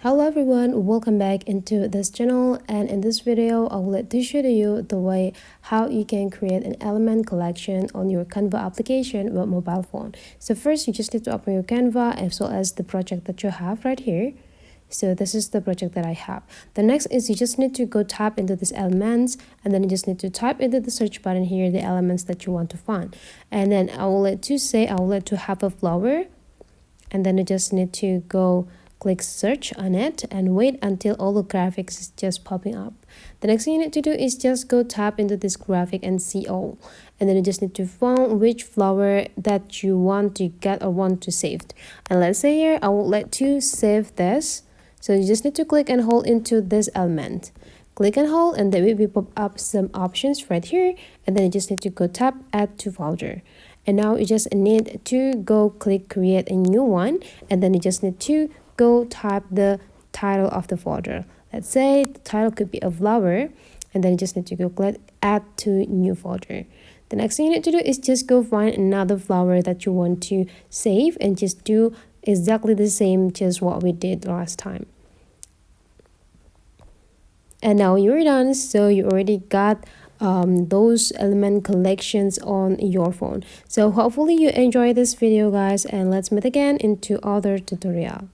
Hello everyone, welcome back into this channel, and in this video I will let to show you the way how you can create an element collection on your Canva application with mobile phone. So first you just need to open your Canva as well as the project that you have right here. So this is the project that I have. The next is you just need to go tap into these elements, and then you just need to type into the search button here the elements that you want to find. And then I will let to have a flower, and then you just need to go click search on it and wait until all the graphics is just popping up. The next thing you need to do is just go tap into this graphic and see all, and then you just need to find which flower that you want to get or want to save. And let's say here I would like to save this, so you just need to click and hold into this element, click and hold, and then will pop up some options right here, and then you just need to go tap add to folder. And now you just need to go click create a new one, and then you just need to go type the title of the folder. Let's say the title could be a flower, and then you just need to go click add to new folder. The next thing you need to do is just go find another flower that you want to save and just do exactly the same just what we did last time. And now you're done, so you already got those element collections on your phone. So hopefully you enjoy this video guys, and let's meet again into other tutorial.